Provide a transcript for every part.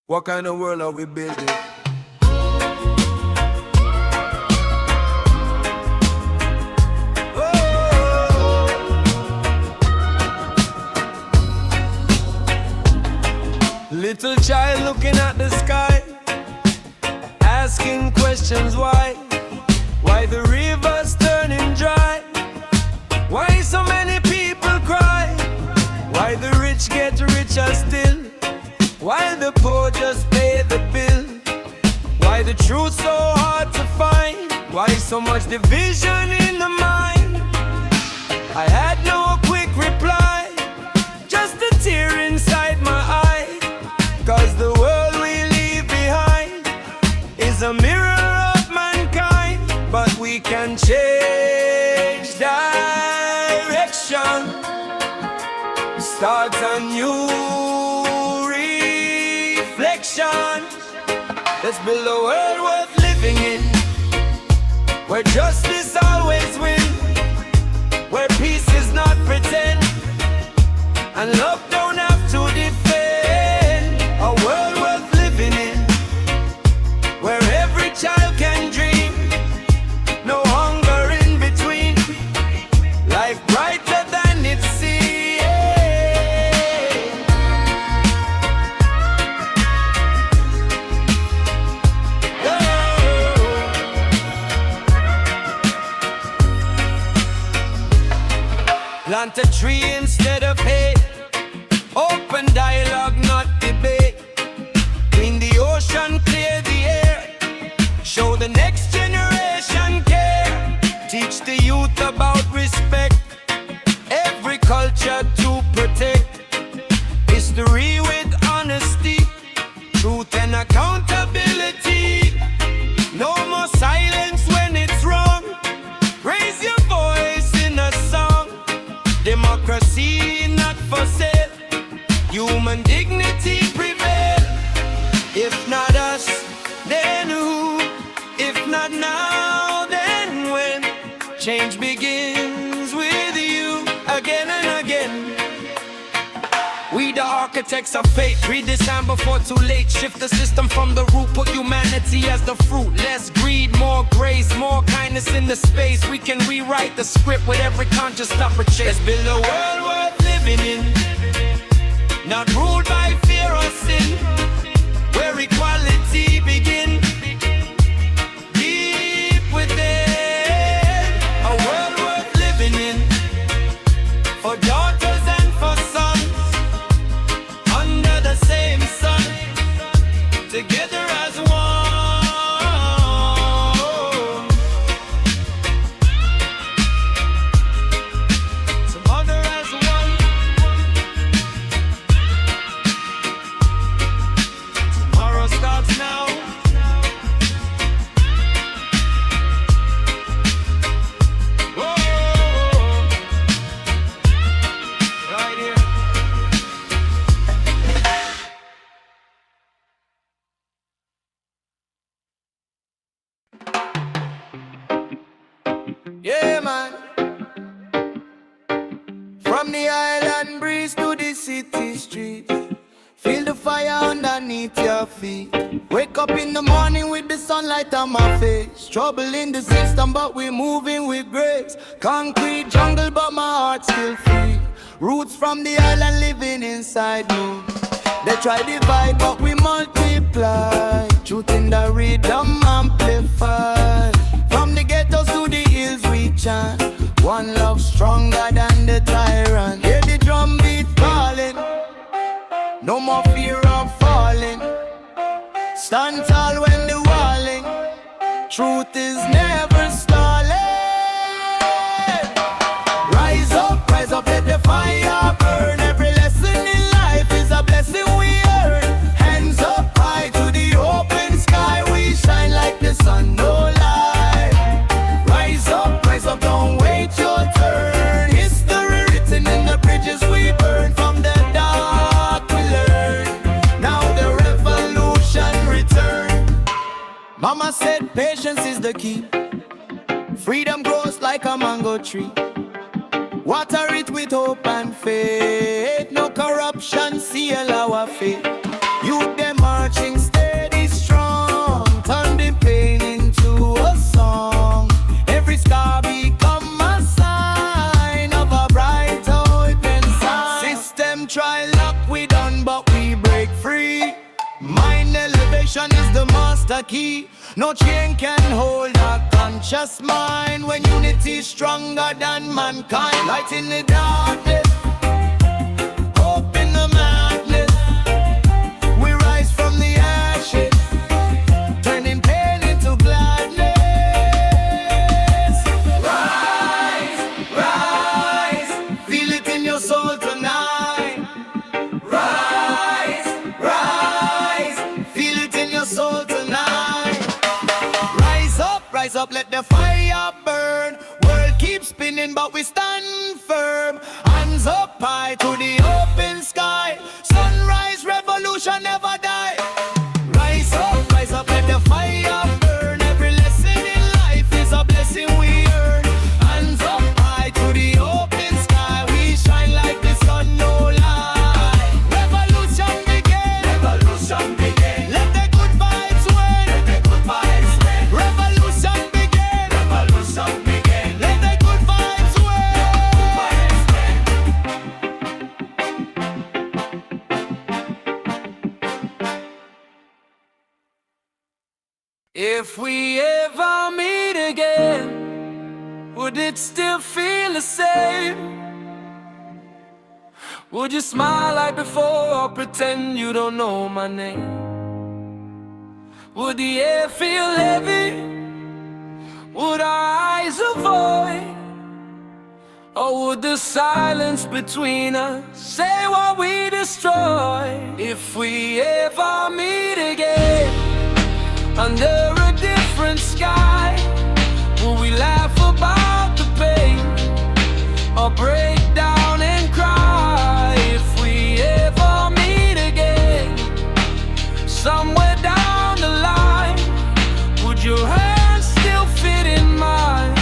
What kind of world are we building? Little child looking at the sky, asking questions why the river's turning dry, why so many people cry, why the rich get richer still, while the poor just pay the bill, why the truth so hard to find, why so much division in the mind. I had no quick reply, just a tear inside my eye, 'cause the world we leave behind is a mirror of mankind. But we can change direction, start a new reflection. Let's build a world worth living in, where justice always wins, where peace is not pretend, and love don't have to defend. A world worth living in, where every child can dream, no hunger in between, life brighter than it seems. Plant a tree instead of hate, open dialogue, not debate. Clean the ocean, clear the air, show the next generation care. Teach the youth about respect, every culture to protect. History with honesty, truth and accountability. No more silence when it's wrong, raise your voice in a song. Democracy not for sale, human dignity prevail. If not us, then who? If not now, then when? Change begins with you again and again. We the architects of fate, redesign before too late. Shift the system from the root, put humanity as the fruit. Less greed, more grace, more kindness in the space. We can rewrite the script with every conscious thought for chase. Let's build a world worth living in, not ruled by fear or sin, where equality begins deep within. A world worth living in, for daughters and for sons, under the same sun, together as one. Together as one. Tomorrow starts now. Whoa. Right here. Yeah, man. From the island breeze to the city streets, feel the fire underneath your feet. Wake up in the morning with the sunlight on my face. Trouble in the system, but we're moving with grace. Concrete jungle, but my heart's still free. Roots from the island living inside me. They try divide, but we multiply. Truth in the rhythm amplified. From the ghettos to the hills we chant. One love stronger than the tyrant. Hear the drum beat calling, no more fear of falling. Stand tall when the walling, truth is never stalling. Rise up, let the fire burn. Every lesson in life is a blessing we earn. Hands up high to the open sky, we shine like the sun, no lie. Rise up, don't wait your turn. History written in the bridges we burn. From the dark we learn, now the revolution return. Mama said patience is the key. Freedom grows like a mango tree. Water it with hope and faith. No corruption, seal our faith. Youth them marching Mind elevation is the master key. No chain can hold a conscious mind. When unity is stronger than mankind. Light in the darkness, hope in the madness. We rise from the ashes, turning pain into gladness. Rise, rise, feel it in your soul tonight. Rise, rise, feel it in your soul tonight. Rise up, let the fire burn. World keeps spinning, but we stand firm. Hands up high to the open sky. Sunrise, revolution never die. Rise up, let the fire burn. Every lesson in life is a blessing we earn. Hands up high to the open sky. We shine like the sun, no lie. Revolution begin. Revolution begin. Let the good vibes win. Let the good vibes win. Revolution begin. Revolution begin. Let the good vibes win. If we ever meet again, would it still feel the same? Would you smile like before or pretend you don't know my name? Would the air feel heavy? Would our eyes avoid? Or would the silence between us say what we destroyed? If we ever meet again under a different sky, will we laugh about the pain or break down and cry? If we ever meet again somewhere down the line, would your hands still fit in mine?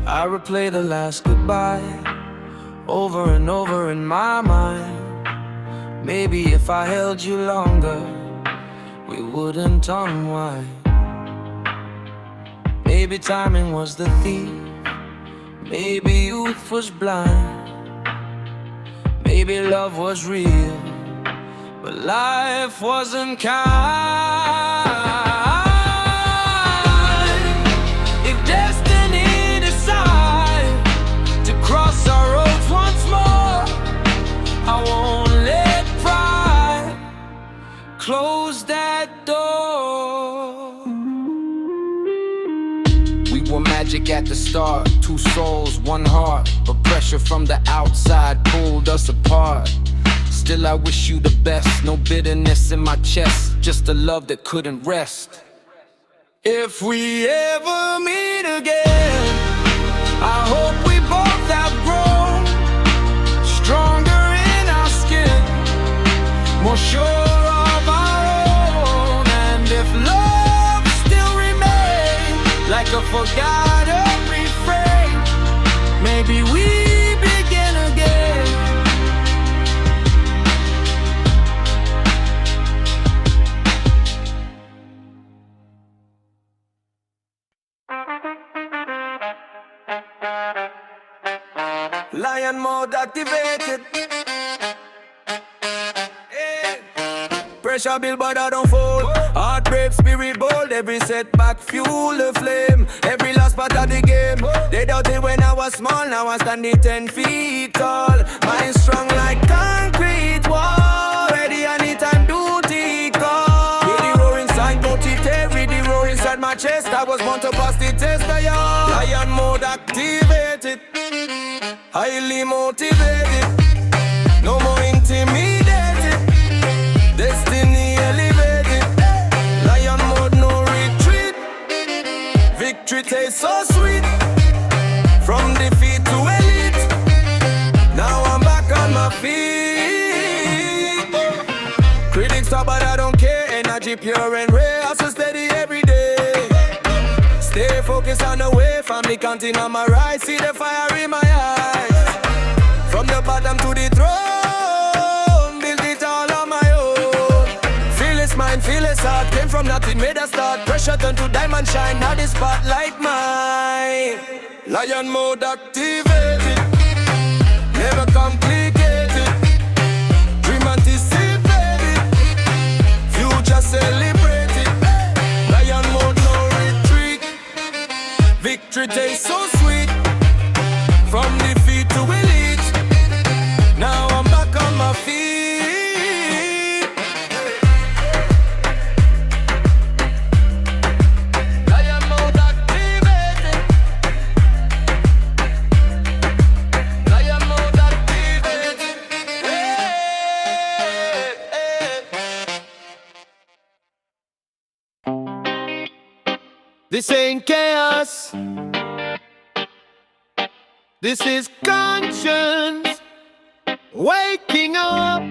I replay the last goodbye over and over in my mind. Maybe if I held you longer, we wouldn't unwind. Maybe timing was the thief. Maybe youth was blind. Maybe love was real, but life wasn't kind. If destiny decide to cross our roads once more, I won't let pride close that door. We were magic at the start, two souls, one heart. But pressure from the outside pulled us apart. Still I wish you the best, no bitterness in my chest, just a love that couldn't rest. If we ever meet again, I hope we both have grown stronger in our skin, more sure of our own. And if love still remains like a forgotten refrain, maybe we begin again. Lion mode activated. Pressure build but I don't fold. Heartbreak, spirit bold. Every setback fuel the flame. Every last part of the game. They doubted when I was small. Now I'm standing 10 feet tall. Mind strong like concrete wall. Ready anytime duty call. Hear the roar inside, don't it every the roar inside my chest. I was born to pass the test, y'all. Lion mode activated. Highly motivated. No more intimidated. Destiny elevated. Lion mode, no retreat. Victory tastes so sweet. From defeat to elite. Now I'm back on my feet. Critics talk but I don't care. Energy pure and rare. Hustle steady every day. Stay focused on the way. Family counting on my rise. See the fire in my eyes. From the bottom to the throne, build it all on my own. Fearless mind, fearless heart. Came from nothing, made a start. Pressure turn to diamond shine. Now the spotlight mine. Lion mode activated. Never complicated. This ain't chaos. This is conscience waking up.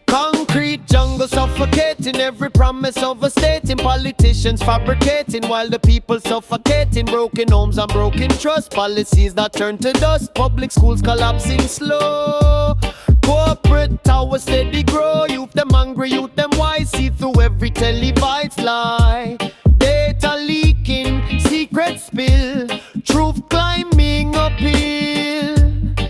Concrete jungle suffocating, every promise overstating. Politicians fabricating while the people suffocating. Broken homes and broken trust, policies that turn to dust. Public schools collapsing slow. Corporate towers steady grow. Youth them hungry, youth them wise. See through every televised lie. Data leaking, secret spill. Truth climbing uphill.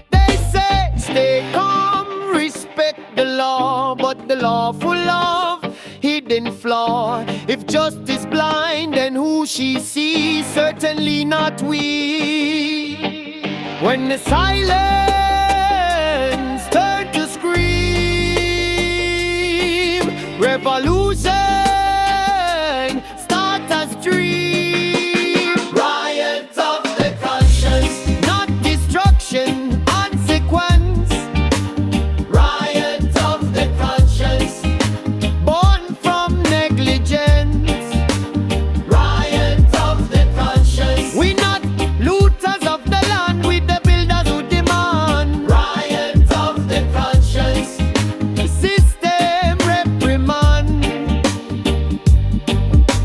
They say stay calm, respect the law, but the law full of hidden flaw. If justice blind, then who she sees? Certainly not we. When the silence turn to scream, revolution start as dream. Riot of the conscience, not destruction, consequence. Riot of the conscience, born from negligence. Riot of the conscience, we not looters of the land, we the builders who demand. Riot of the conscience, system reprimand.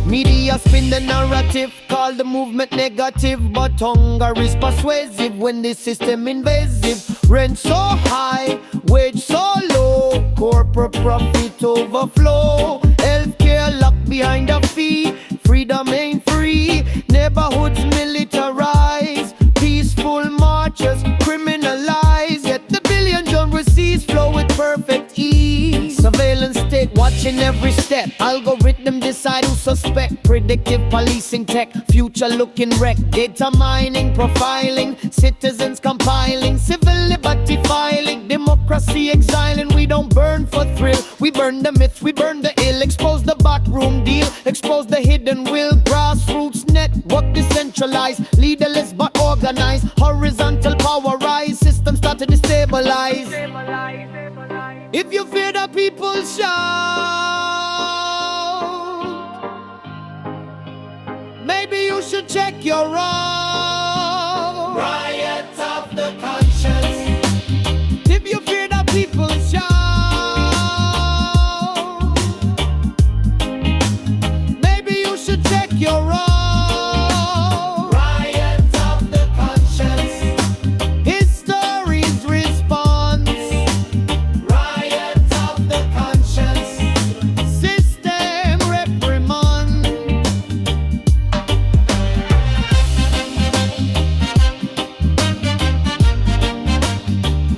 Media spin the narrative, call the movement negative, but hunger is persuasive when the system invasive. Rent so high, wage so low, corporate profit overflow. Healthcare locked behind a fee, freedom ain't free. Neighborhoods militarized, peaceful marches criminalized. Yet the billion genre seas flow with perfect ease. Surveillance state watching every step, algorithm decide who suspect. Predictive policing tech, future looking wreck. Data mining, profiling, citizens compiling. Civil liberty filing, democracy exiling. We don't burn for thrill, we burn the myth, we burn the ill. Expose the backroom deal, expose the hidden will. Grassroots network decentralized, leaderless but organized. Horizontal power rise, system start to destabilize. If you fear the people, shout. Maybe you should check your own. Riot of the conscience. If you fear the people, shout. Maybe you should check your own. Riot of the conscience. History's response. Riot of the conscience. System reprimand.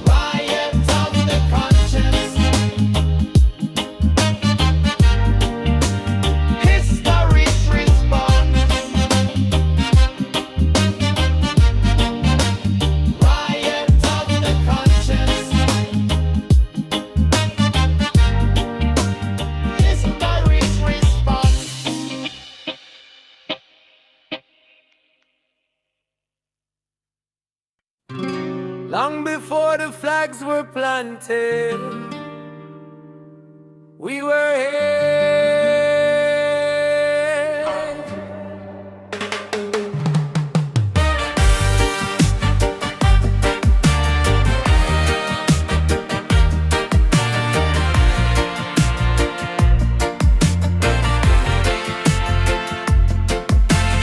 Riot of the conscience. History's response. Riot of the conscience. History's response. Long before the flags were planted, we were here.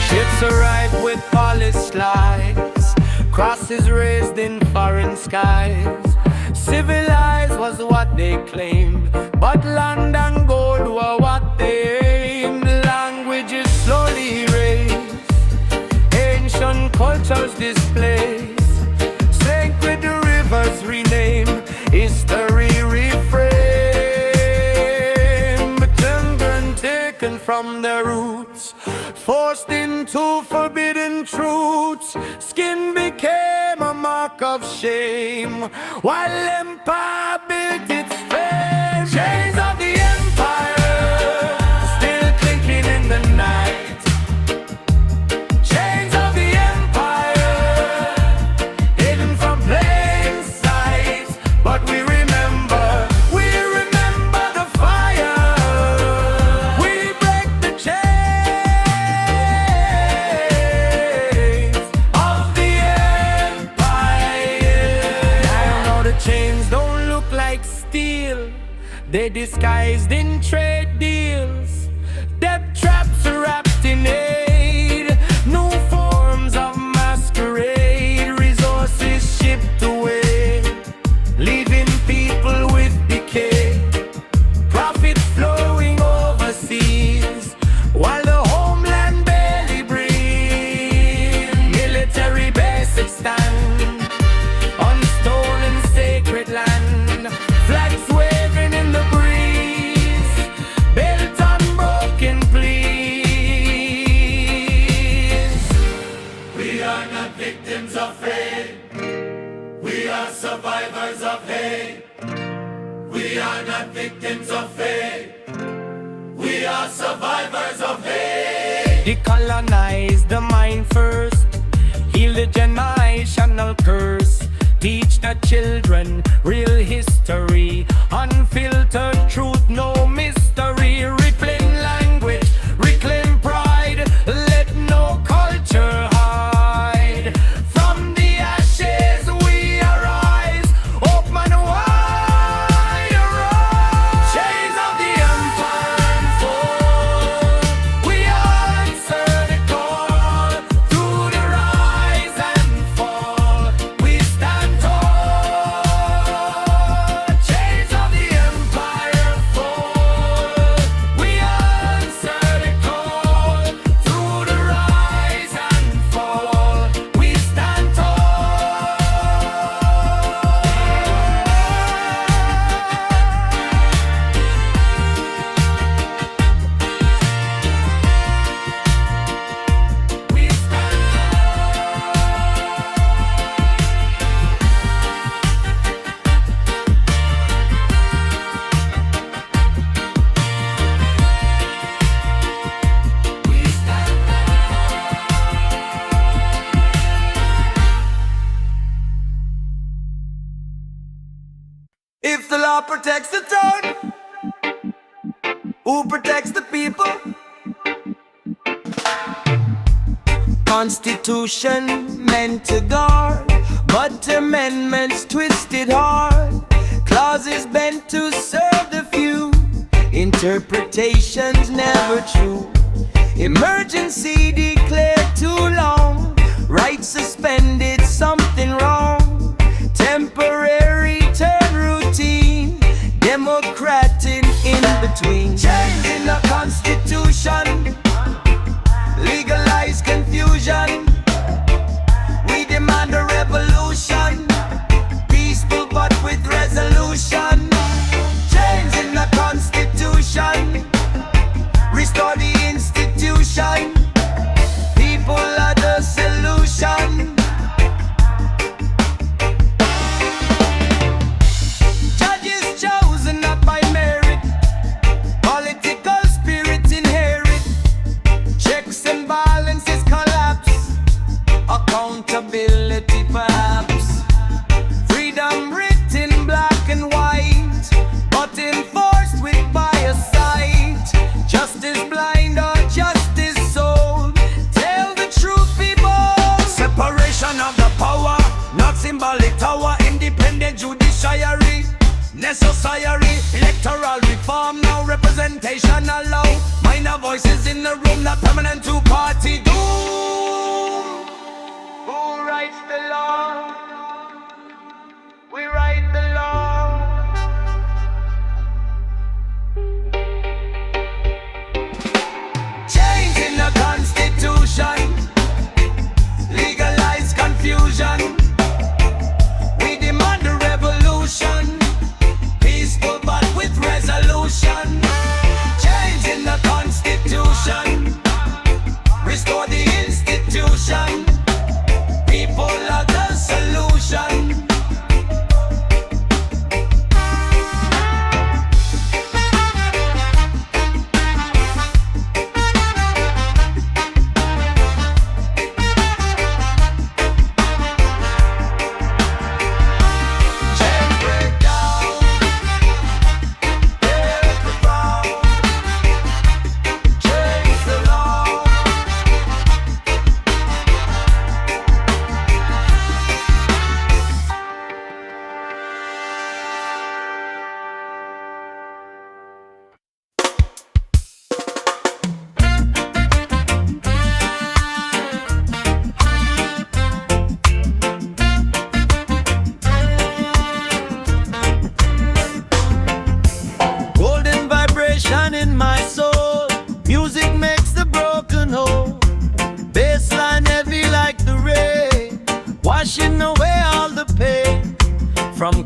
Ships arrived with polished lights, crosses raised in foreign skies. Civilized was what they claimed, but land and gold were what they aimed. Languages slowly erased, ancient cultures displaced. Sacred rivers renamed, history reframed. But children taken from their roots, forced into forbidden truths. Skin became a mark of shame, while empire built its fame. Chains of the empire still clinking in the night. Chains of the empire hidden from plain sight. But we remember the fire. We break the chains. steal. They disguised in trade deals. Debt traps are wrapped in aid. New forms of masquerade. Resources shipped away, leaving people with decay. Profit flowing overseas, while the homeland barely breathes. Military bases stand on stolen sacred land. Flags waving in the breeze, built on broken pleas. We are not victims of fate, we are survivors of hate. We are not victims of fate, we are survivors of hate. Decolonize the mind first, heal the generational curse. Teach the children real history, unfiltered truth, no mystery. Reclaim language, reclaim pride, let no culture hide. From the ashes we arise, open wide arise. Chains of the empire unfold, we answer the call. Through the rise and fall, we stand tall. Chains of the empire fall, we answer the call. Through the rise and fall, we stand tall. We stand If the law protects the town, who protects the people? Constitution meant to guard, but amendments twisted hard. Clauses bent to serve the few, interpretations never true. Emergency declared too long, rights suspended, something wrong. Temporary turn routine, democratic in between. Change in the constitution, legalize confusion. We demand a revolution, peaceful but with resolution. Change in the constitution, restore the institution. People are the solution. Judges chosen not by merit, political spirit inherit. Checks and balances collapse, accountability perhaps. Freedom written black and white, but enforced with bias sight. Justice blind or justice sold, tell the truth people. Separation of the power, not symbolic tower. Independent judiciary, necessary. Electoral reform, now representation allow. Minor voices in the room, not permanent two-party doom. Who writes the law? We write the law. Change in the constitution, legalize confusion. We demand a revolution, peaceful but with resolution. Change in the constitution, restore the institution. People are the solution.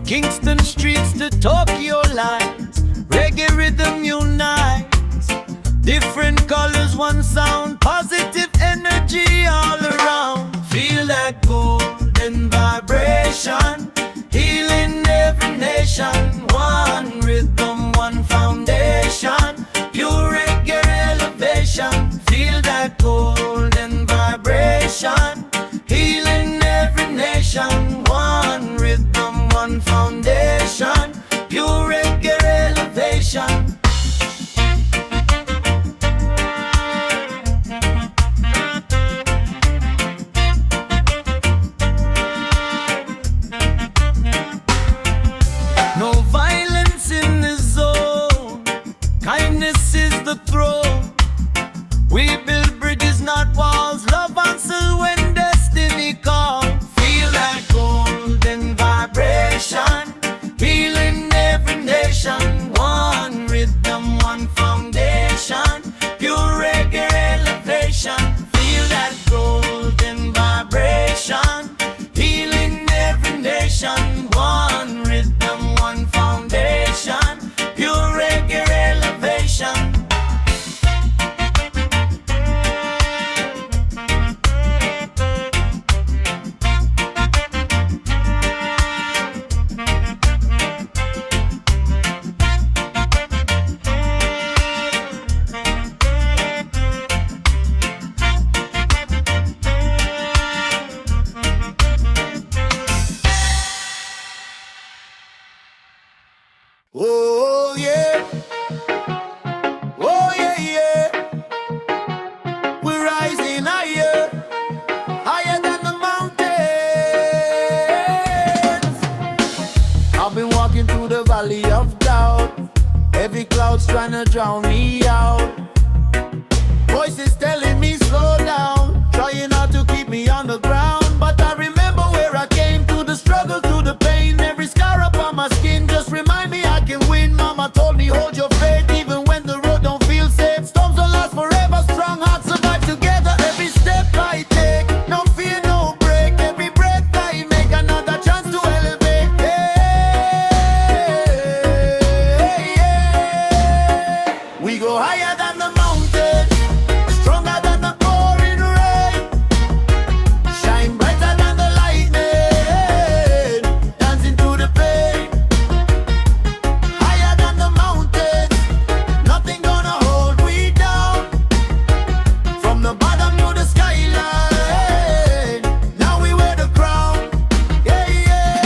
Kingston streets to Tokyo lines, reggae rhythm unites. Different colors, one sound, positive energy all around. Feel that golden vibration, healing every nation. One rhythm, one foundation, pure reggae elevation. Feel that golden vibration, healing every nation. One rhythm, one foundation, pure reggae elevation. No violence in the zone, kindness is the throne. We build bridges, not walls, love answers when destiny calls. Feel that golden vibration, healing every nation. One rhythm, one foundation, pure reggae elevation. Feel that golden vibration, healing every nation. One rhythm, one foundation, pure reggae elevation. Oh yeah, oh yeah, yeah. We're rising higher, higher than the mountains. I've been walking through the valley of doubt, heavy clouds trying to drown me out. Voices telling me slow down, trying not to keep me on the ground. But I remember where I came, through the struggle, through the pain. Every scar upon my skin just remind me I can win. Mama told me hold your faith even when the road don't feel safe. Storms don't last forever, strong hearts survive together. Every step I take, no fear, no break. Every breath I make, another chance to elevate. Hey, yeah. We go higher than the mountains, stronger than the pouring rain, shine brighter than the lightning, dancing through the pain. Higher than the mountains, nothing gonna hold we down. From the bottom to the skyline, now we wear the crown. Yeah, yeah.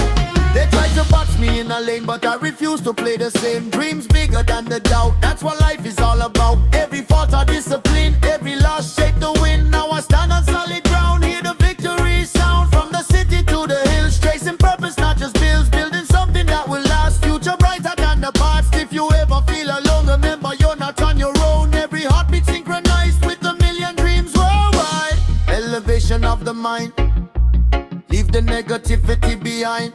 They tried to box me in a lane, but I refuse to play the same. Dreams bigger than the doubt, that's what life is all about. Every fault or discipline, every loss shake the wind. Now I stand on solid ground, hear the victory sound. From the city to the hills, tracing purpose, not just bills. Building something that will last, future brighter than the past. If you ever feel alone, remember you're not on your own. Every heartbeat synchronized with a million dreams worldwide. Elevation of the mind, leave the negativity behind.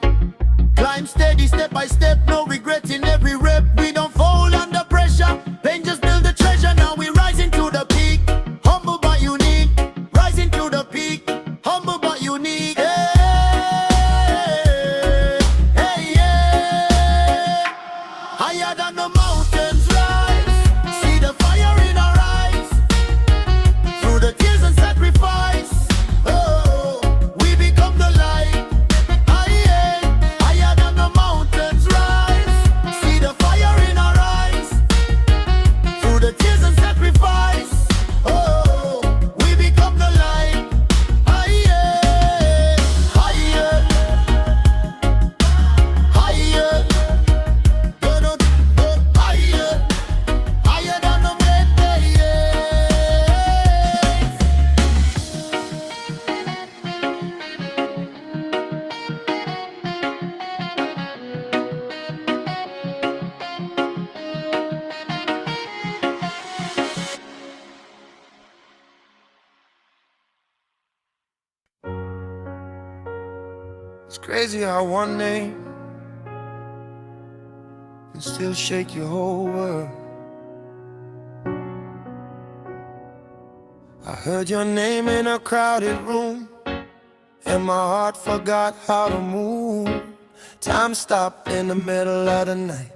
Climb steady, step by step, no regret in every rep. We don't fall under pressure, pain just build the treasure. Now we rising to the peak, humble but unique. Rising to the peak, humble but unique. Hey, hey, yeah. Higher than the mountains rise, see the fire in our eyes. Through the tears and sacrifice, oh, we become the light. Higher than the mountains rise, see the fire in our eyes. Through the tears and sacrifice, oh, we become the light. Higher, higher, higher, gonna go higher, higher than the mountains. It's crazy how one name can still shake your whole world. I heard your name in a crowded room, and my heart forgot how to move. Time stopped in the middle of the night,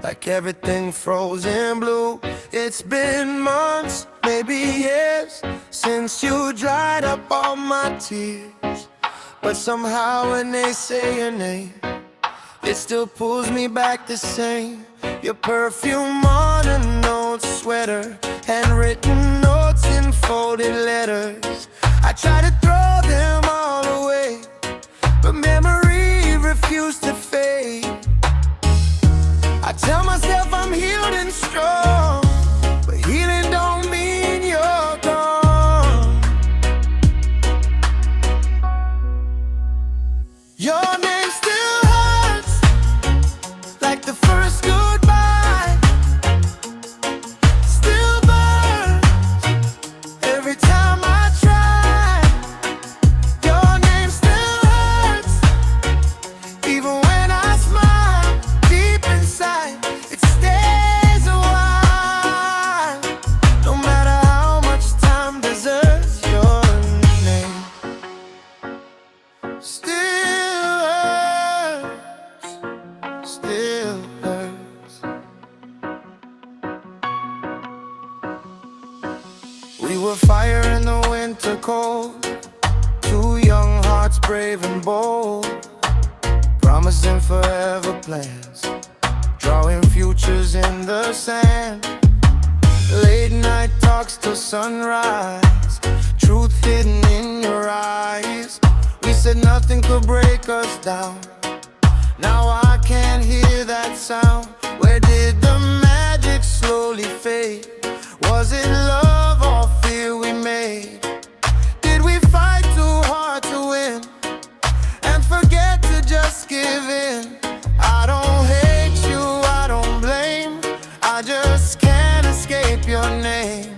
like everything frozen blue. It's been months, maybe years, since you dried up all my tears. But somehow when they say your name, it still pulls me back the same. Your perfume on an old sweater, handwritten notes in folded letters. I try to throw them all away, but memory refused to fade. I tell myself I'm healed and strong, but healing don't mean you're gone. Your name still hurts, like the first goodbye. Still burns every time I try. Your name still hurts, even when I smile. Deep inside, it stays a while. No matter how much time deserts, your name still hurts, still hurts. We were fire in the winter cold, two young hearts brave and bold, promising forever plans, drawing futures in the sand. Late night talks till sunrise, truth hidden in your eyes. We said nothing could break us down, now I can't hear that sound. Where did the magic slowly fade? Was it love or fear we made? Did we fight too hard to win and forget to just give in? I don't hate you, I don't blame, I just can't escape your name.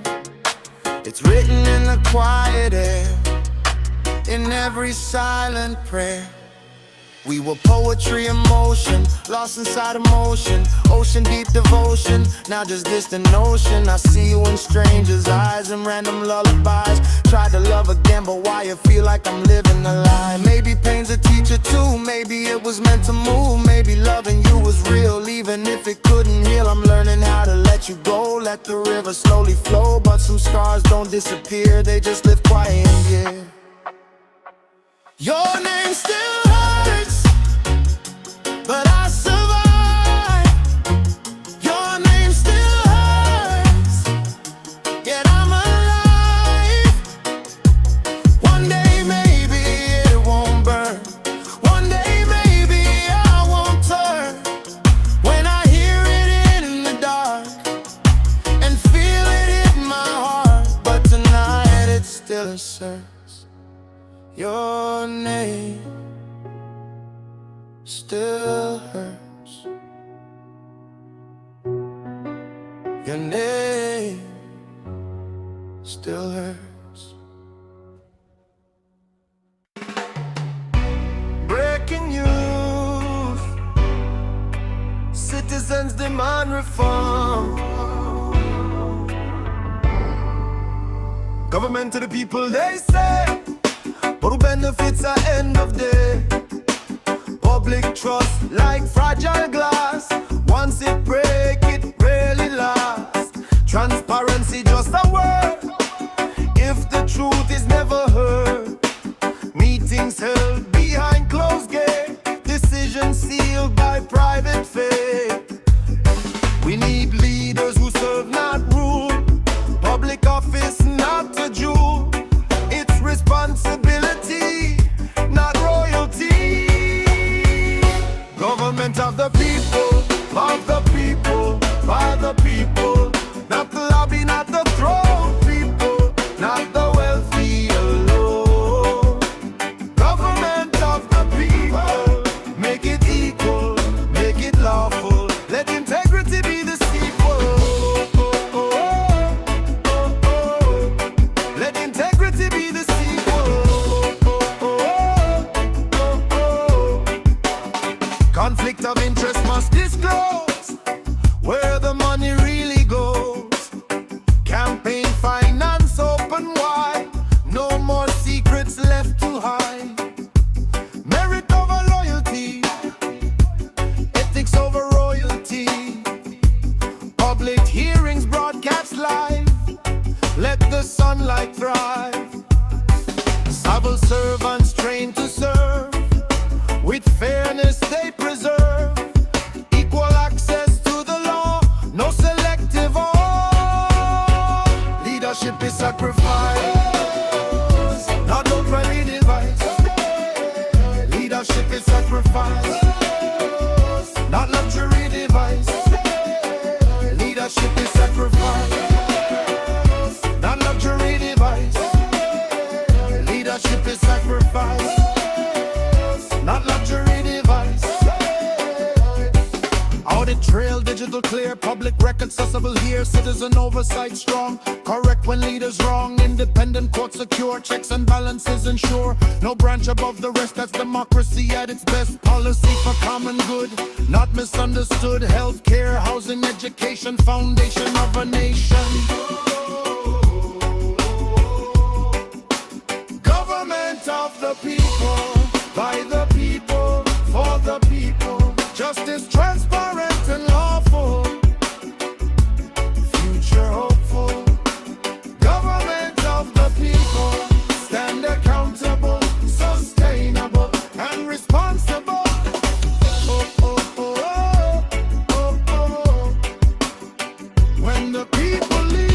It's written in the quiet air, in every silent prayer. We were poetry in motion, lost inside emotion, ocean deep devotion, now just distant notion. I see you in strangers' eyes and random lullabies. Tried to love again, but why it feel like I'm living a lie? Maybe pain's a teacher too, maybe it was meant to move. Maybe loving you was real, even if it couldn't heal. I'm learning how to let you go, let the river slowly flow. But some scars don't disappear, they just live quiet in here. Your name still hurts, but I survive. Your name still hurts, yet I'm alive. One day maybe it won't burn, one day maybe I won't turn. When I hear it in the dark and feel it in my heart, but tonight it still asserts your name still hurts. Your name still hurts. Breaking news, citizens demand reform. Government to the people, they say, but who benefits at end of day? Public trust like fragile glass, once it break, it rarely lasts. Transparency just a word, if the truth is never heard. Meetings held behind closed gates, decisions sealed by private faith. We need leaders who serve, not rule, public office not a jewel. It's responsibility, not royalty. Government of the people, by the people. Not the lobby, not the throne people, not the wealthy alone. Government of the people, make it equal, make it lawful. Let integrity be the sequel. Let integrity be the sequel. Conflict of interest must disclose where the money really goes. Campaign finance open wide, no more secrets left to hide. Merit over loyalty, audit trail, digital clear, public record accessible here, citizen oversight strong, correct when leaders wrong, independent court secure, checks and balances ensure, no branch above the rest, that's democracy at its best, policy for common good, not misunderstood, healthcare, housing, education, foundation of a nation. Government of the people, by the people, for the people, justice transparent and lawful, future hopeful. Government of the people, stand accountable, sustainable and responsible. Oh, oh, oh, oh, oh, oh. When the people leave,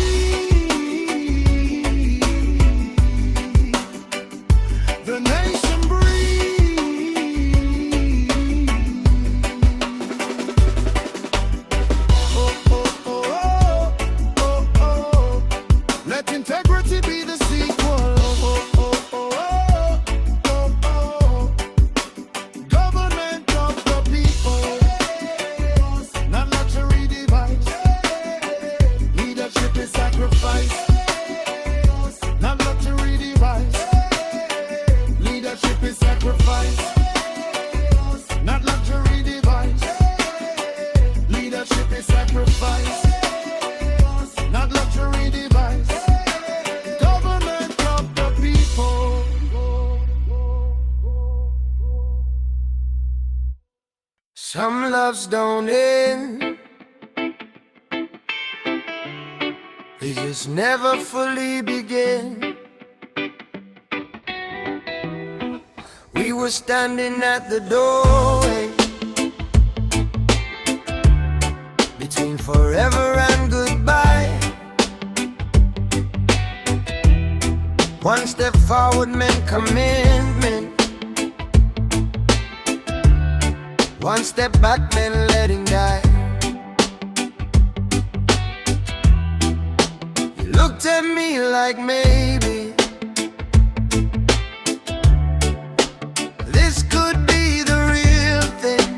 the nation integrity be the sequel. Government of the people, not luxury device. Leadership is sacrifice, not luxury device. Leadership is sacrifice, not luxury device. Leadership is sacrifice, not luxury device. Some loves don't end, they just never fully begin. We were standing at the doorway between forever and goodbye. One step forward meant commitment, one step back meant letting die. You looked at me like maybe this could be the real thing,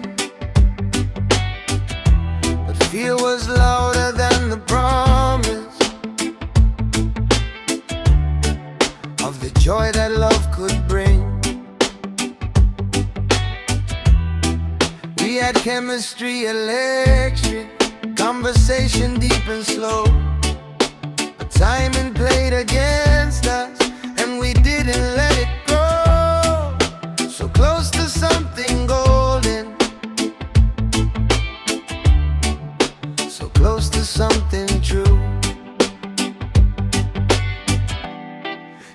but fear was louder than the promise of the joy that love could bring. We had chemistry, electric, conversation deep and slow, but timing played against us, and we didn't let it go. So close to something golden, so close to something true.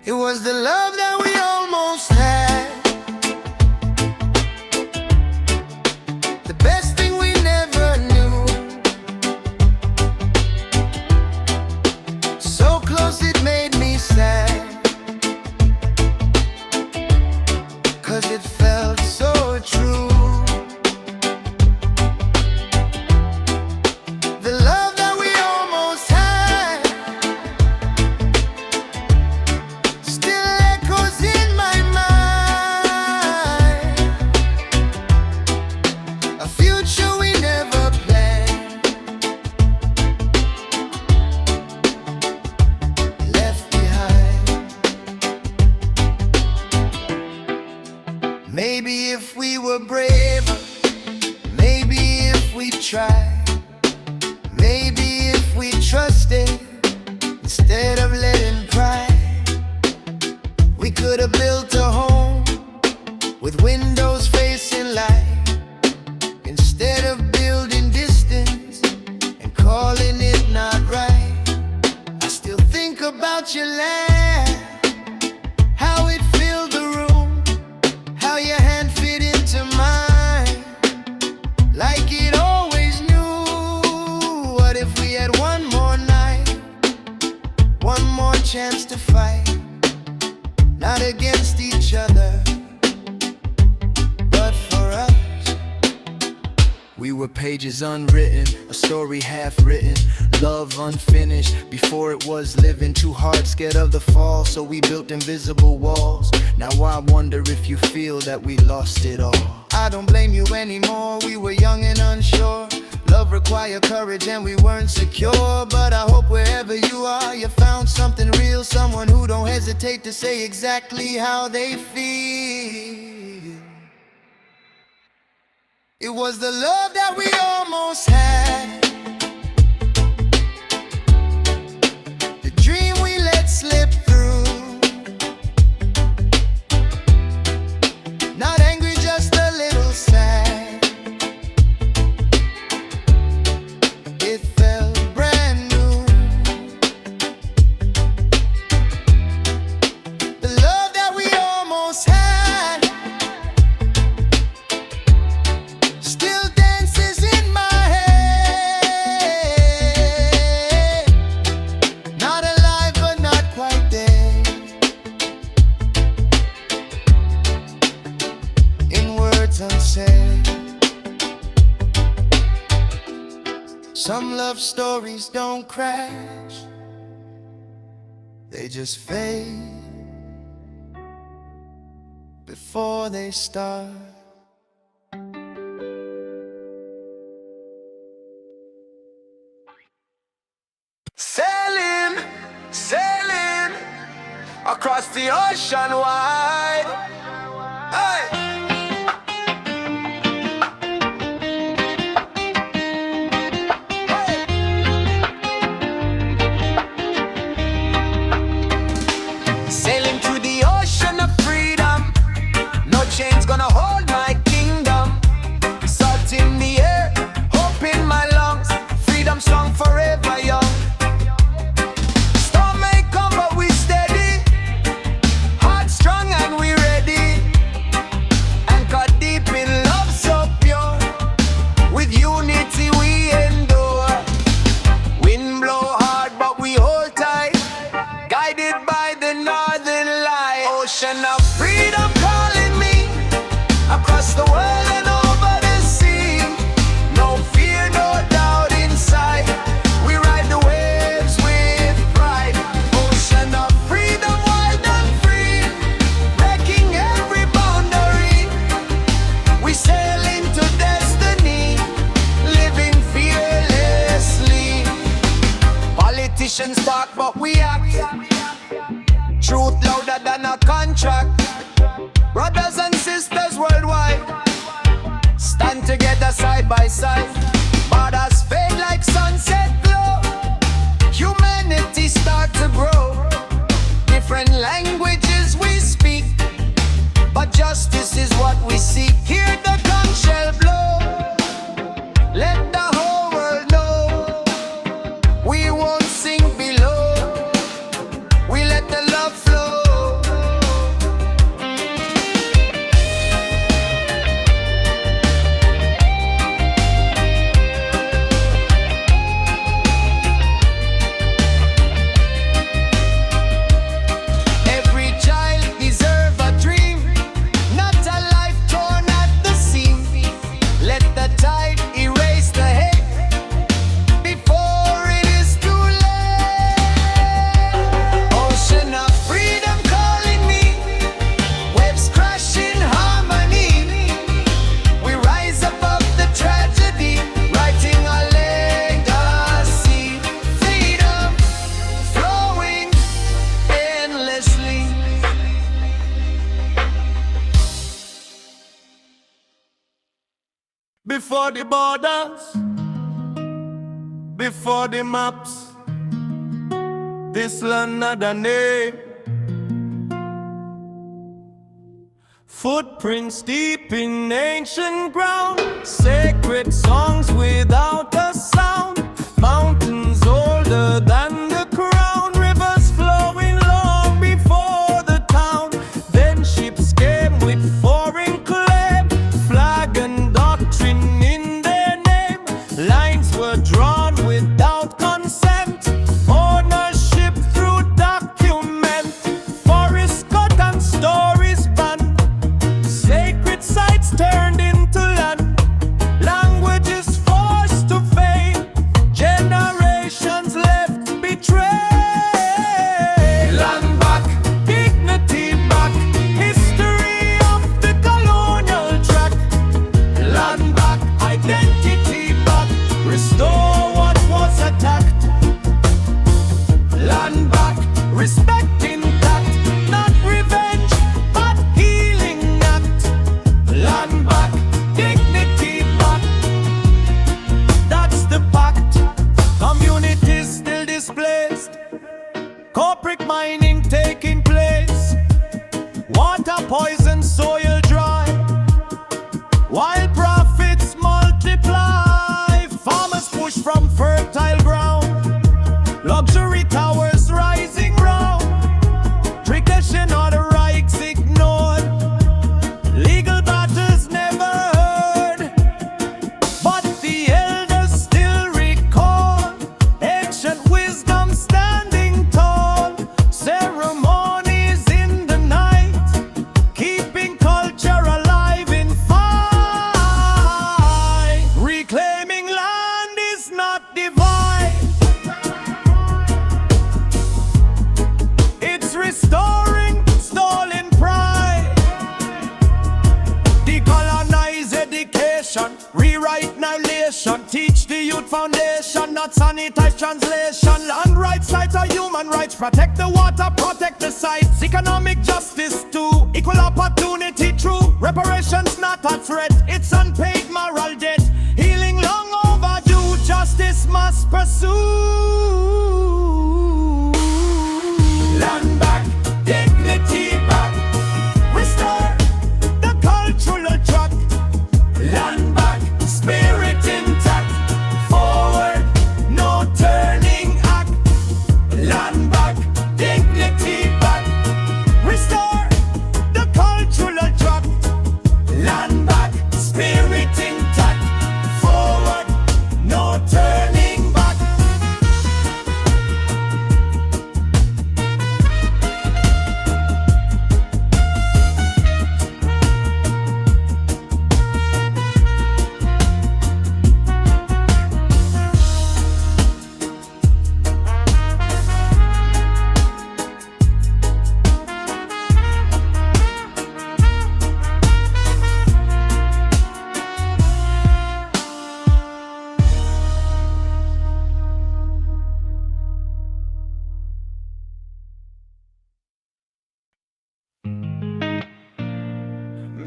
It was the love that we almost had, the best thing we never knew. So close it made me sad, 'cause it felt so true. The love that we almost had still echoes in my mind. A future we never planned, left behind. Maybe if we were braver, maybe if we tried, maybe if we trusted instead of letting pride, we could have built a home with windows facing light, instead of building distance and calling it not right. I still think about your laugh, how it filled the room, how your hand fit into mine, like it always knew. What if we had one more night, one more chance to fight, not against each other, but for us? We were pages unwritten, a story half written, love unfinished before it was living. Too hard, scared of the fall, so we built invisible walls. Now I wonder if you feel that we lost it all. I don't blame you anymore, we were young and unsure. your courage and we weren't secure. But I hope wherever you are, you found something real, someone who don't hesitate to say exactly how they feel. It was the love that we almost had, the dream we let slip through. Not angry, just a little sad. It felt brand new. The love that we almost had still dances in my head. Not alive, but not quite dead. In words unsaid. Some love stories don't crash, they just fade before they start. Sailing, sailing across the ocean wide. Hey! Sailing through the ocean of freedom, no chains gonna hold my kingdom. Salt in the air, hope in my lungs, freedom strong forever young. Storm may come but we steady, heart strong and we ready. Anchored deep in love so pure, with unity we endure. Wind blow hard but we hold tight, guided by the northern light. Ocean of freedom calling me across the world and over the sea. No fear, no doubt inside, we ride the waves with pride. Ocean of freedom, wild and free, breaking every boundary. We sail into destiny, living fearlessly. Politicians talk but we act, truth louder than a contract. Brothers and sisters worldwide, stand together side by side. Borders fade like sunset glow, humanity start to grow. Different languages we speak, but justice is what we seek. Hear the conch shell blow, let the whole world know we won't sink below, we let the love flow. Every child deserves a dream, not a life torn at the seam. Let the tide erase the hate before it is too late. Ocean of freedom calling me, waves crash in harmony. We rise above the tragedy, writing a legacy. Freedom flowing endlessly. Before the borders, before the maps, this land had a name. Footprints deep in ancient ground, sacred songs without a sound. Mountains older than the crown, rivers flowing long before the town. Then ships came with foreign claim, flag and doctrine in their name. Lines were drawn without consent, ownership through document. Forests cut and stories banned, sacred sites turned into land. Languages forced to fade, generations left betrayed. Land back, dignity back, history of the colonial track. Land back, identity back, restore foundation, not sanitized translation. Land rights, rights are human rights. Protect the water, protect the sites. Economic justice too, equal opportunity true. Reparations not a threat, it's unpaid moral debt. Healing long overdue, justice must pursue. Land back, dignity back. Restore the cultural track. Land back, spirit intact. Forward, no turning act. Land back, dignity back. Restore the cultural track. Land back, spirit intact. Forward, no turning back.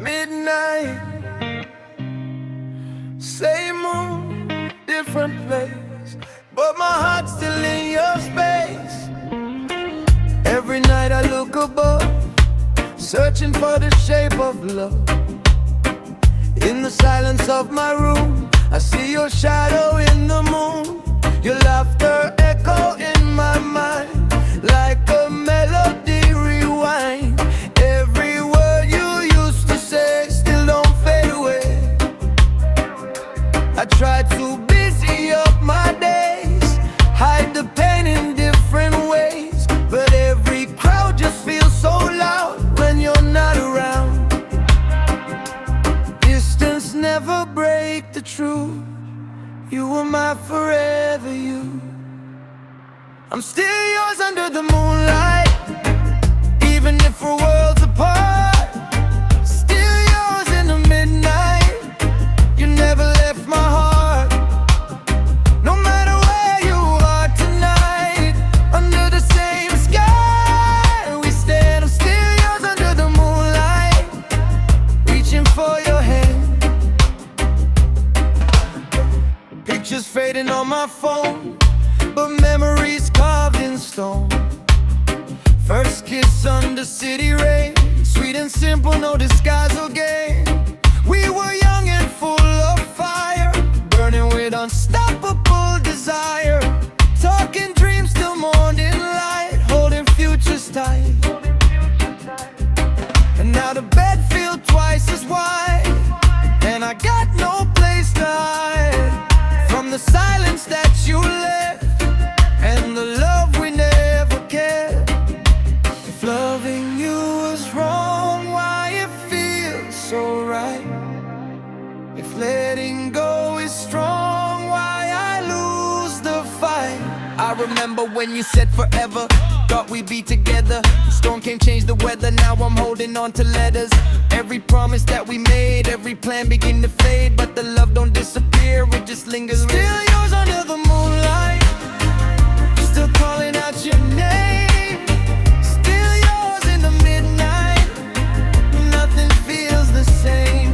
Midnight, same moon, different place, but my heart's still in your space. Every night I look above, searching for the shape of love. In the silence of my room, I see your shadow in the moon. Your laughter echo in my mind, like a melody rewind. Every word you used to say still don't fade away. I try to busy up my days, hide the pain in different ways, but every crowd just feels so loud when you're not around. Distance never break the truth. You were my forever you. I'm still yours under the moonlight, even if we're worlds apart. Still yours in the midnight. You never left my heart. No matter where you are tonight, under the same sky we stand. I'm still yours under the moonlight, reaching for your hand. Pictures fading on my phone, but memories carved in stone. First kiss under city rain, sweet and simple, no disguise or game. We were young and full of fire, burning with unstoppable desire. Talking dreams till morning light, holding futures tight. And now the bed feels twice as wide, and I got no place to hide from the silence that you left and the love we never cared. If loving you was wrong, why it feels so right? If letting go is strong, why I lose the fight? I remember when you said forever, thought we'd be together. Storm came, changed the weather, now I'm holding on to letters. Every promise that we made, every plan begin to fade, but the love don't disappear, it just lingers. Still yours under the moonlight, still calling out your name. Still yours in the midnight, nothing feels the same.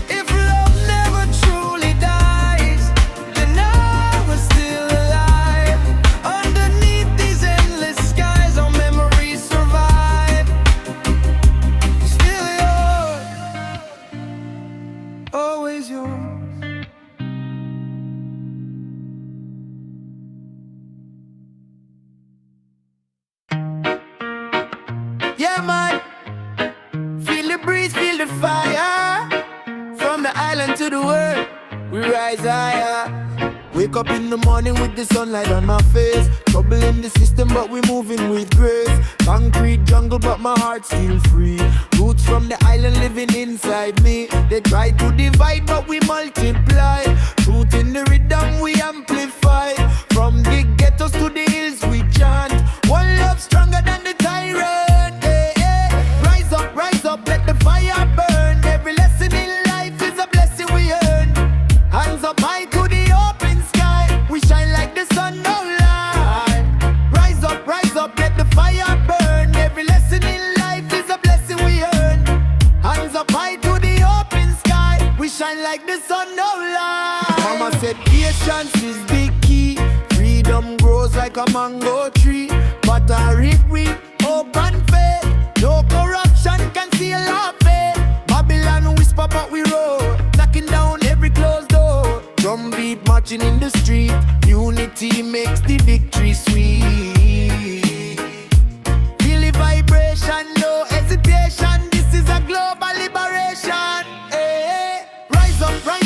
If love never truly dies, then I was still alive. Underneath these endless skies, our memories survive. Still yours, always yours. Yeah, man, feel the breeze, feel the fire. From the island to the world, we rise higher. Wake up in the morning with the sunlight on my face. Trouble in the system, but we moving with grace. Concrete jungle, but my heart's still free. Roots from the island living inside me. They try to divide, but we multiply. Truth in the rhythm, we amplify. From the ghettos to the hills, we chant. One love stronger than the tyrant. Hey, hey. Rise up, let the fire burn. Every lesson in life is a blessing we earn. Hands up high to said patience is the key. Freedom grows like a mango tree. But a reap, hope and faith. No corruption can seal our fate. Babylon whisper but we roar, knocking down every closed door. Drumbeat marching in the street. Unity makes the victory sweet. Feel the vibration, no hesitation. This is a global liberation. Hey, rise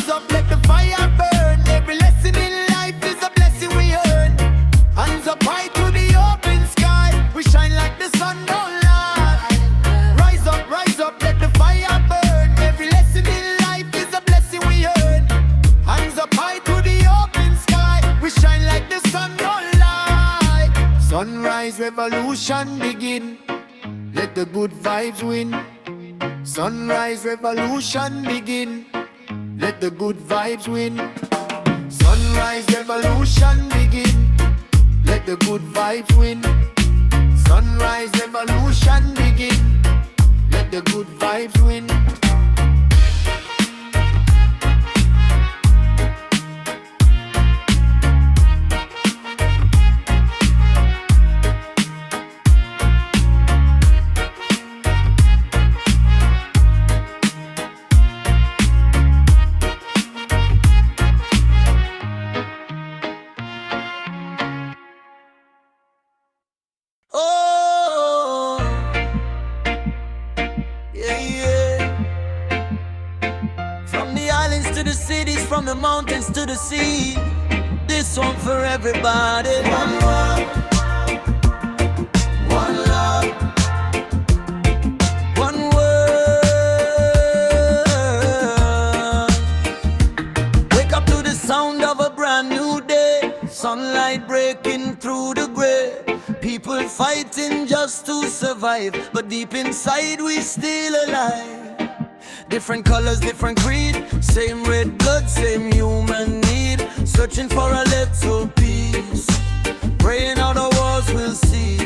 up, let the fire burn. Every lesson in life is a blessing we earn. Hands up high to the open sky. We shine like the sun, don't lie. Rise up, let the fire burn. Every lesson in life is a blessing we earn. Hands up high to the open sky. We shine like the sun, don't lie. Sunrise revolution begin. Let the good vibes win. Sunrise revolution begin. Let the good vibes win. Sunrise revolution begin. Let the good vibes win. Sunrise revolution begin. Let the good vibes win. Oh, yeah, yeah. From the islands to the cities, from the mountains to the sea. This one for everybody. One world, one love, one world. Wake up to the sound of a brand new day. Sunlight breaking through the gray. People fighting just to survive, but deep inside we still alive. Different colors, different creed, same red blood, same human need. Searching for a little peace, praying all the wars will cease.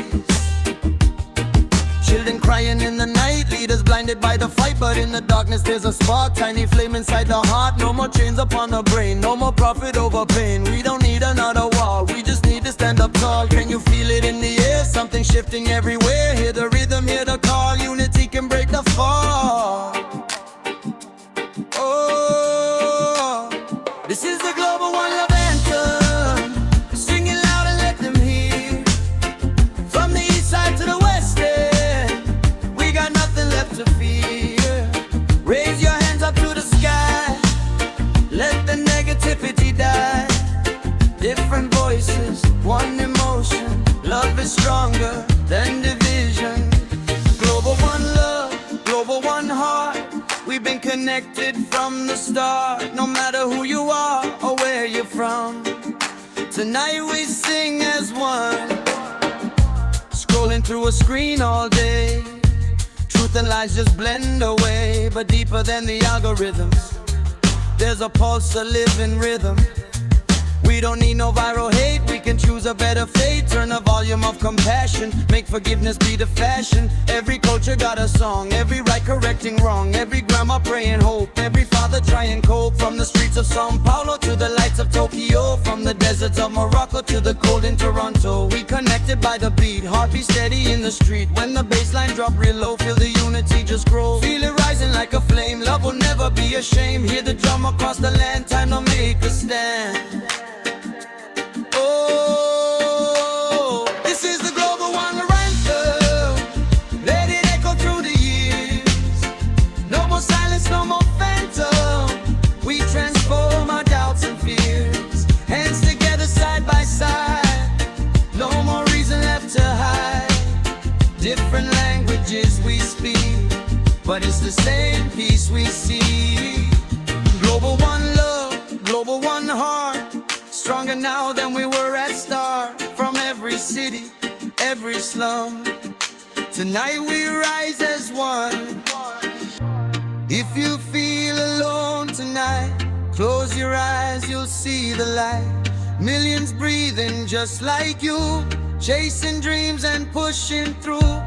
Children crying in the night, leaders blinded by the fight. But in the darkness there's a spark, tiny flame inside the heart. No more chains upon the brain, no more profit over pain. We don't need another wall, we just need to stand up tall. Can you feel it in the air? Something shifting everywhere. Hear the rhythm, hear the call. Unity can break the fall. Oh, this is the global one love anthem. Sing it loud and let them hear. From the east side to the west end, we got nothing left to fear. Raise your hands up to the sky. Let the negativity die. Different voices, one emotion. Love is stronger than division. Global one love, global one heart. We've been connected from the start. No matter who you are or where you're from, tonight we sing as one. Scrolling through a screen all day, truth and lies just blend away. But deeper than the algorithms, there's a pulse, a living rhythm. We don't need no viral hate, we can choose a better fate. Turn the volume of compassion, make forgiveness be the fashion. Every culture got a song, every right correcting wrong. Every grandma praying hope, every father trying cope. From the streets of Sao Paulo to the lights of Tokyo, from the deserts of Morocco to the cold in Toronto. We connected by the beat, heartbeat steady in the street. When the bassline drop real low, feel the unity just grow. Feel it rising like a flame, love will never be ashamed. Hear the drum across the land, time to make a stand. Oh, this is the global one anthem. Let it echo through the years. No more silence, no more phantom. We transform our doubts and fears. Hands together side by side. No more reason left to hide. Different languages we speak, but it's the same peace we see. Global one love, global one heart. Stronger now than we were at start. From every city, every slum, tonight we rise as one. If you feel alone tonight, close your eyes, you'll see the light. Millions breathing just like you, chasing dreams and pushing through.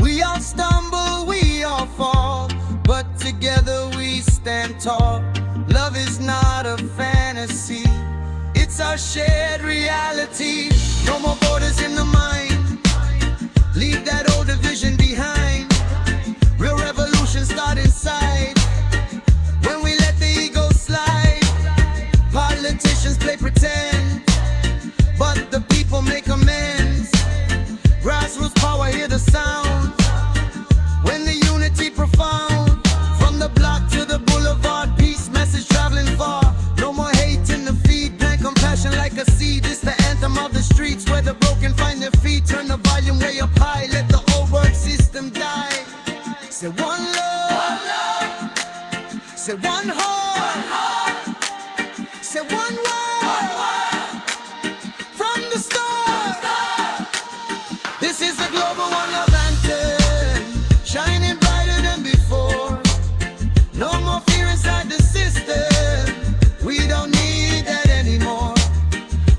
We all stumble, we all fall, but together we stand tall. Love is not a fantasy, it's our shared reality. No more borders in the mind. Leave that old division behind. Real revolution start inside. When we let the ego slide. Politicians play pretend, but the people make amends. Grassroots power, hear the sound. When the unity profound. From the block to the boulevard, peace message traveling far. No more hate in the feed, plant compassion like a seed. It's the anthem of the streets where the broken find their feet. Turn the volume way up high, let the old world system die. Say one love, say one heart, say one word, from the start. This is the global one love anthem, shining brighter than before. No more fear inside the system, we don't need that anymore.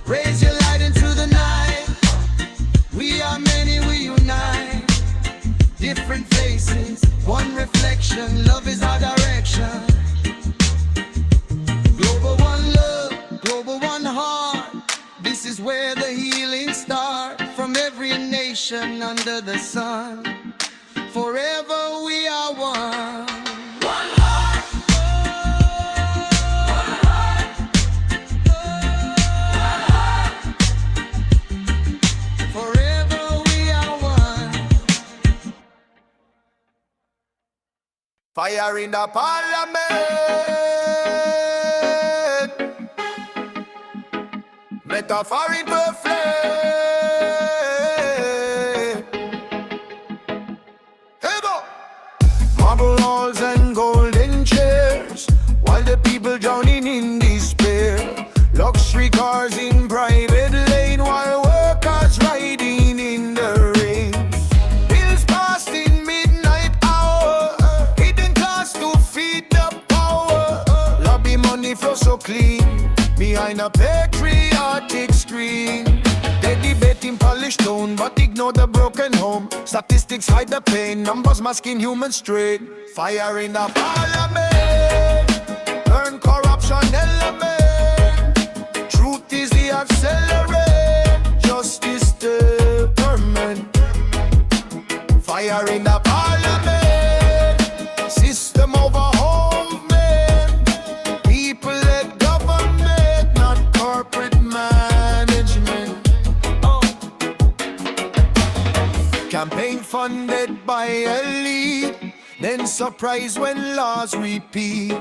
Raise your light into the night, we are many, we unite. Different faces, one reflection, love is our direction. Global one love, global one heart. This is where the healing starts. From every nation under the sun, forever we are one. One heart, one heart, one heart. Forever we are one. Fire in the parliament, metaphor in the flame. Here go. Marble halls and golden chairs, while the people drowning in despair. Luxury cars in private lane, while workers riding in the rain. Bills passed in midnight hour, hidden class to feed the power. Lobby money flow so clean, behind a patriotic screen. They debate in polished tone, but ignore the broken home. Statistics hide the pain, numbers masking human strain. Fire in the parliament, burn corruption element. Truth is the accelerate, justice the permanent. Fire in the parliament, system overhaul movement. People led government, not corporate management. Campaign funded by elite, then surprise when laws repeat.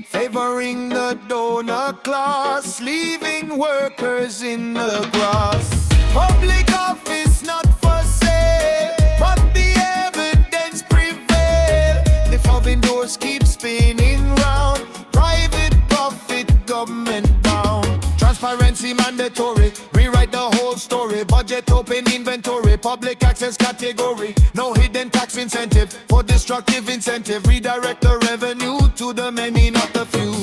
Favoring the donor class, leaving workers in the grass. Public office not for sale, but the evidence prevail. The forbidden doors keep spinning round. Private profit, government bound. Transparency mandatory, rewrite the whole story. Budget open inventory, public access category. No hidden tax incentive for destructive incentive. Redirect the revenue to the many, not the few.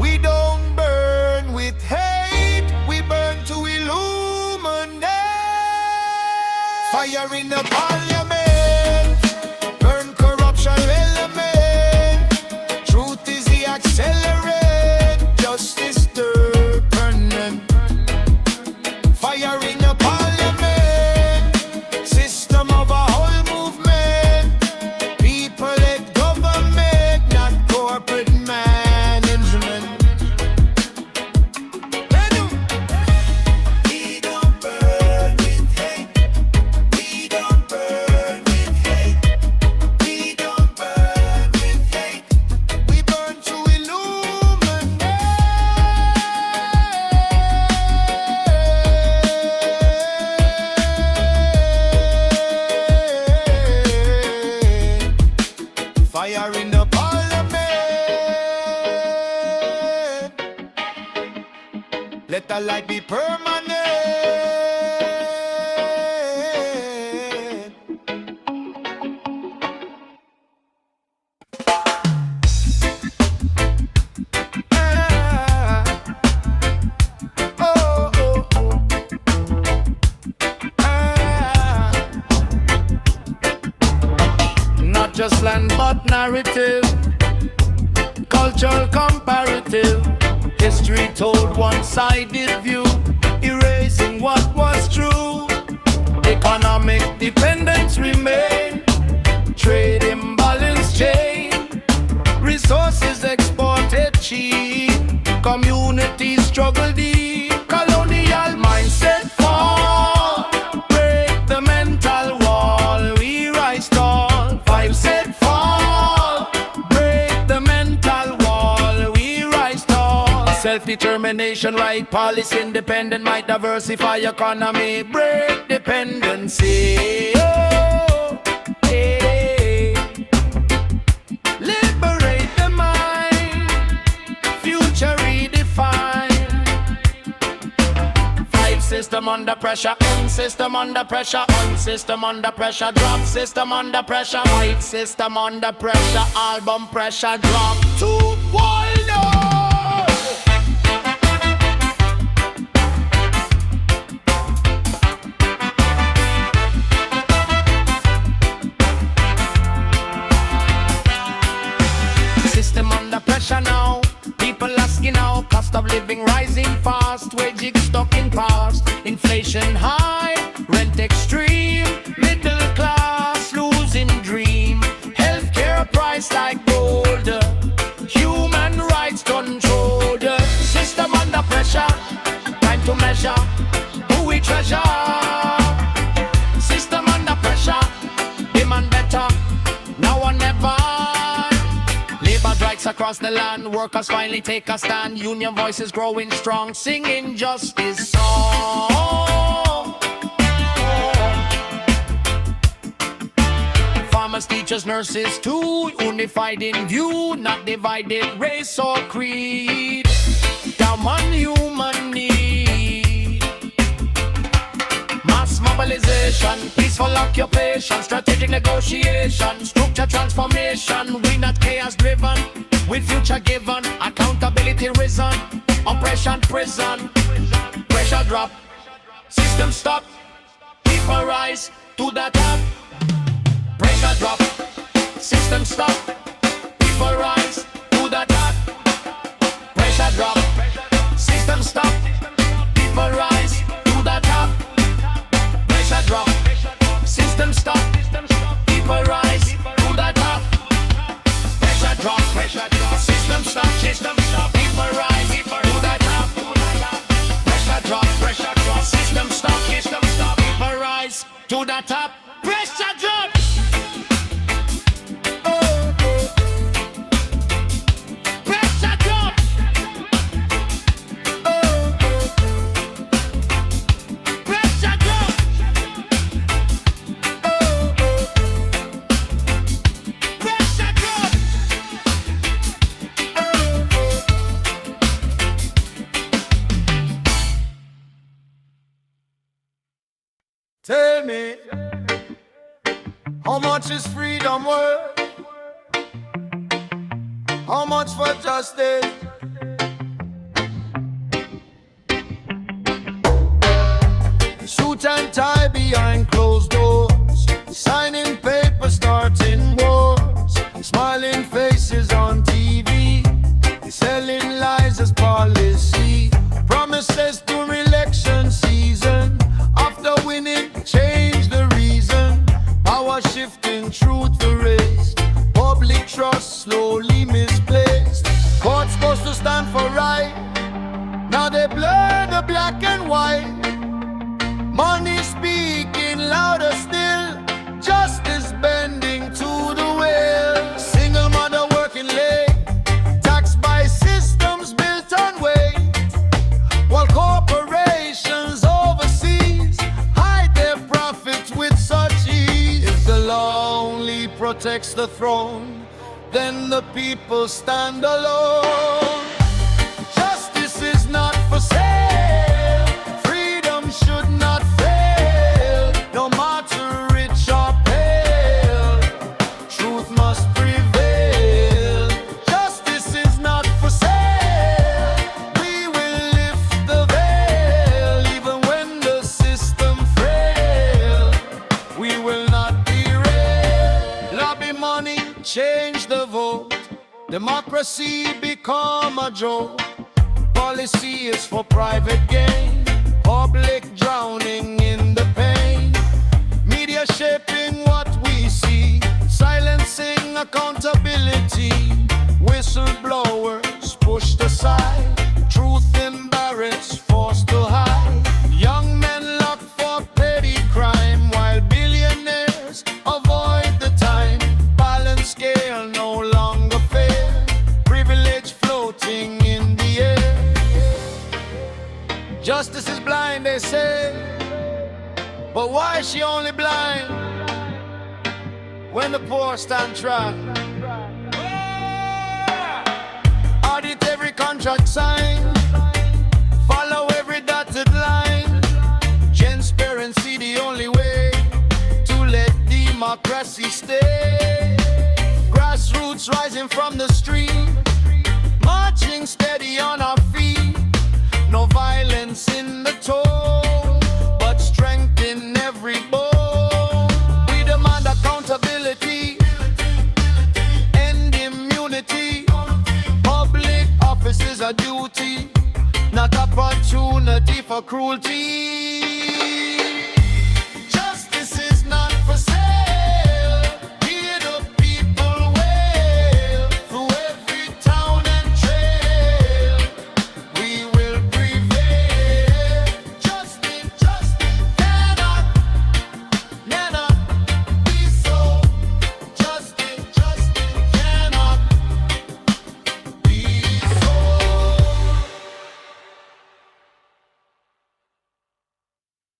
We don't burn with hate, we burn to illuminate. Fire in the parliament, burn corruption element. Truth is the accelerate, justice the permanent. Fire in the parliament, system of a whole movement. People led government, not corporate management. We don't burn with hate. We don't burn with hate. We don't burn with hate. We burn to illuminate. Fire in the parliament, let the light be permanent. Oh, oh, oh. Not just land but narrative, cultural comparative, history history told one-sided view, erasing what was true. Economic dependence remain, trade imbalance chain, resources exported cheap, communities struggle deep. Colonial mindset fall, break the mental wall, we rise tall. Five said fall, break the mental wall, we rise tall. Self-determination, right policy, independent might diversify economy, break dependency. Oh, hey. Liberate the mind, future redefined. Five system under pressure, system under pressure, system under pressure, drop system under pressure, white system under pressure, album pressure drop to wall door. System under pressure now, people asking now, cost of living rising fast, wages stuck in past, inflation high, rent extreme, middle class losing dream, healthcare price like gold, human rights controlled. System under pressure, time to measure who we treasure. System under pressure, demand better, now or never. Labor strikes across the land, workers finally take a stand. Union voices growing strong, singing justice song. Farmers, teachers, nurses too, unified in view, not divided race or creed. Down on human need. Mass mobilization, peaceful occupation, strategic negotiation, structure transformation. We not chaos driven, with future given, accountability risen, oppression prison, pressure drop, system stop, people rise to the top. Pressure drop, system stop, people rise to the top. Pressure drop, system stop, people rise to the top. Pressure drop, system stop, people rise to the top. Pressure drop, system stop, people rise to the top. Pressure drop, system stop, people rise to the top. Pressure drop. Pressure drop. Pressure drop. Pressure drop. Tell me, how much is freedom worth? How much for justice? Suit and tie behind closed doors, signing papers, starting wars, smiling faces on TV, selling lies as policy, promises during election season. After winning, change the reason. Power shifting, truth erased, public trust slowly misplaced. Court's supposed to stand for right, now they blur the black and white. Money speaking louder still, justice bending to the will. Single mother working late, taxed by systems built on weight, while corporations overseas hide their profits with such ease. If the law only protects the throne, then the people stand alone. Justice is not for sale, freedom should not fail, no matter rich or pale, truth must prevail. Justice is not for sale, we will lift the veil, even when the system frail, we will not derail. Lobby money, change the vote, democracy become a joke. policy is for private gain, public drowning in the pain, media shaping what we see, silencing accountability, whistleblowers pushed aside, truth embarrassed, forced to hide, young men locked for petty crime while billionaires avoid the time, balance scale no longer fair, privilege floating in the air. Justice is blind, they say, but why is she only blind when the poor stand trial? Audit every contract signed, follow every dotted line, transparency the only way to let democracy stay. Grassroots rising from the street, marching steady on our feet, no violence in the tone, but strength in every bone. We demand accountability, end immunity, public office is a duty, not opportunity for cruelty.